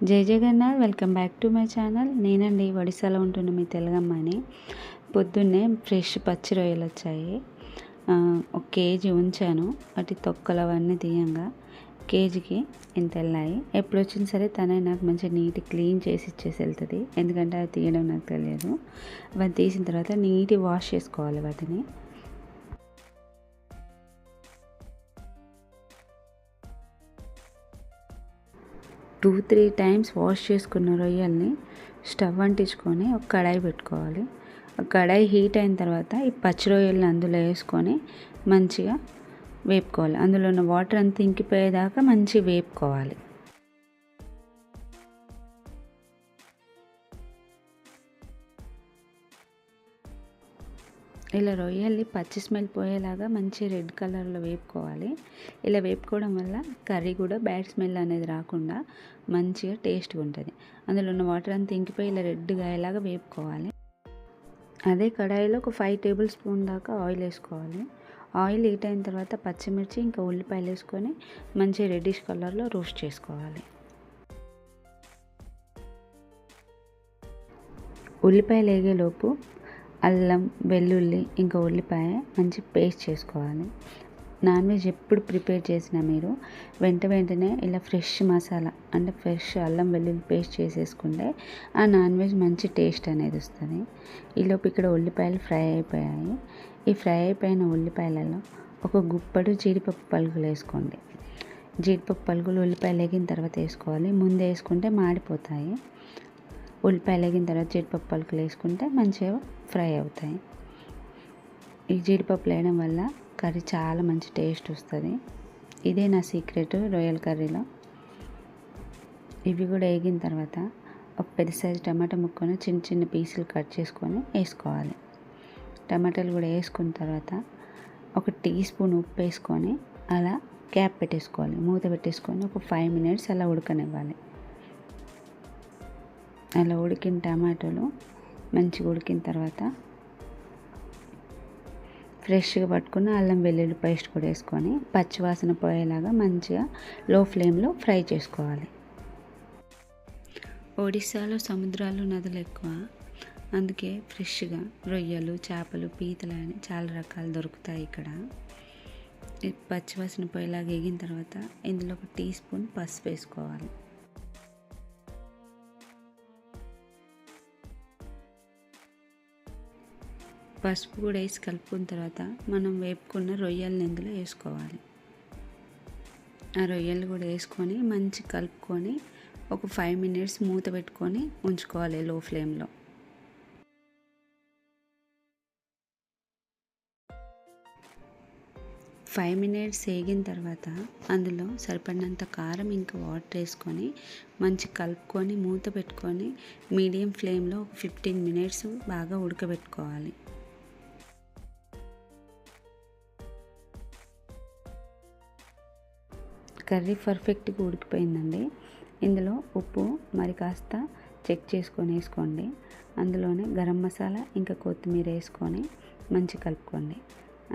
జై Jagannath. Welcome back to my channel. నేనండి ఒడిశాలో ఉంటున్న మీ తెలుగమ్మాని. పొద్దున్నే ఫ్రెష్ పచ్చి రొయ్యలు వచ్చాయి. 1 కేజీ ఉంచాను. వాటి తొక్కలు అవన్నీ తీయంగా కేజీకి ఇంత వెళ్ళాయి. ఎప్పుడు వచ్చినా సరే తనే నాకు మంచిగా నీట్ క్లీన్ చేసి ఇచ్చేసి వెళ్తుంది. ఎందుకంటే అది తీయడం నాకు తెలియదు. వాటిని తీసిన తర్వాత నీట్ వాష్ చేసుకోవాలి. వాటిని 2-3 టైమ్స్ వాష్ చేసుకున్న రొయ్యల్ని స్టవ్ అంటించుకొని ఒక కడాయి పెట్టుకోవాలి. ఆ కడాయి హీట్ అయిన తర్వాత ఈ పచ్చి రొయ్యల్ని అందులో వేసుకొని మంచిగా వేపుకోవాలి. అందులో ఉన్న వాటర్ అంతా ఇంకిపోయేదాకా మంచిగా వేపుకోవాలి. ఇలా రొయ్యల్ని పచ్చి స్మెల్ పోయేలాగా మంచి రెడ్ కలర్లో వేపుకోవాలి. ఇలా వేపుకోవడం వల్ల కర్రీ కూడా బ్యాడ్ స్మెల్ అనేది రాకుండా మంచిగా టేస్ట్గా ఉంటుంది. అందులో ఉన్న వాటర్ అంతా ఇంకిపోయి ఇలా రెడ్గా అయ్యేలాగా వేపుకోవాలి. అదే కడాయిలో ఒక 5 టేబుల్ స్పూన్ దాకా ఆయిల్ వేసుకోవాలి. ఆయిల్ హీట్ అయిన తర్వాత పచ్చిమిర్చి ఇంకా ఉల్లిపాయలు వేసుకొని మంచి రెడ్డిష్ కలర్లో రోస్ట్ చేసుకోవాలి. ఉల్లిపాయలు వేగేలోపు అల్లం, వెల్లుల్లి ఇంకా ఉల్లిపాయ మంచి పేస్ట్ చేసుకోవాలి. నాన్ వెజ్ ఎప్పుడు ప్రిపేర్ చేసినా మీరు వెంటనే ఇలా ఫ్రెష్ మసాలా అంటే ఫ్రెష్ అల్లం వెల్లుల్లి పేస్ట్ చేసేసుకుంటే ఆ నాన్ వెజ్ మంచి టేస్ట్ అనేది వస్తుంది. ఈలోపు ఇక్కడ ఉల్లిపాయలు ఫ్రై అయిపోయాయి. ఈ ఫ్రై అయిపోయిన ఉల్లిపాయలలో ఒక గుప్పడు జీడిపప్పు పలుకులు వేసుకోండి. జీడిపప్పు పలుకులు ఉల్లిపాయలు వేగిన తర్వాత వేసుకోవాలి. ముందే వేసుకుంటే మాడిపోతాయి. ఉల్లిపాయలు వేగిన తర్వాత జీడిపప్పు పలుకులు వేసుకుంటే మంచిగా ఫ్రై అవుతాయి. ఈ జీడిపప్పు వేయడం వల్ల కర్రీ చాలా మంచి టేస్ట్ వస్తుంది. ఇదే నా సీక్రెట్ రొయ్యల కర్రీలో. ఇవి కూడా వేగిన తర్వాత ఒక పెద్ద సైజు టమాటా ముక్కను చిన్న చిన్న పీసులు కట్ చేసుకొని వేసుకోవాలి. టమాటాలు కూడా వేసుకున్న తర్వాత ఒక టీ స్పూన్ ఉప్పు వేసుకొని అలా క్యాప్ పెట్టేసుకోవాలి. మూత పెట్టేసుకొని ఒక 5 మినిట్స్ అలా ఉడకనివ్వాలి. అలా ఉడికిన టమాటాలు మంచిగా ఉడికిన తర్వాత ఫ్రెష్గా పట్టుకున్న అల్లం వెల్లుల్లి పేస్ట్ కూడా వేసుకొని పచ్చివాసన పోయేలాగా మంచిగా లో ఫ్లేమ్లో ఫ్రై చేసుకోవాలి. ఒడిశాలో సముద్రాలు, నదులు ఎక్కువ. అందుకే ఫ్రెష్గా రొయ్యలు, చేపలు, పీతలు అని చాలా రకాలు దొరుకుతాయి ఇక్కడ. పచ్చివాసన పోయేలాగా వేగిన తర్వాత ఇందులో ఒక టీ స్పూన్ పసుపు వేసుకోవాలి. పసుపు కూడా వేసి కలుపుకున్న తర్వాత మనం వేపుకున్న రొయ్యల్ని ఇందులో వేసుకోవాలి. ఆ రొయ్యలు కూడా వేసుకొని మంచి కలుపుకొని ఒక 5 మినిట్స్ మూత పెట్టుకొని ఉంచుకోవాలి లో ఫ్లేమ్లో. ఫైవ్ మినిట్స్ వేగిన తర్వాత అందులో సరిపడినంత కారం ఇంకా వాటర్ వేసుకొని మంచి కలుపుకొని మూత పెట్టుకొని మీడియం ఫ్లేమ్లో 15 మినిట్స్ బాగా ఉడకబెట్టుకోవాలి. కర్రీ పర్ఫెక్ట్గా ఉడికిపోయిందండి. ఇందులో ఉప్పు మరి కాస్త చెక్ చేసుకొని వేసుకోండి. అందులోనే గరం మసాలా ఇంకా కొత్తిమీర వేసుకొని మంచి కలుపుకోండి.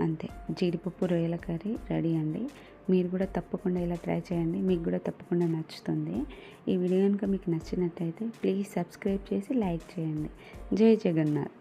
అంతే, జీడిపప్పు రొయ్యల కర్రీ రెడీ అండి. మీరు కూడా తప్పకుండా ఇలా ట్రై చేయండి. మీకు కూడా తప్పకుండా నచ్చుతుంది. ఈ వీడియో కనుక మీకు నచ్చినట్టయితే ప్లీజ్ సబ్స్క్రైబ్ చేసి లైక్ చేయండి. జై జగన్నాథ్.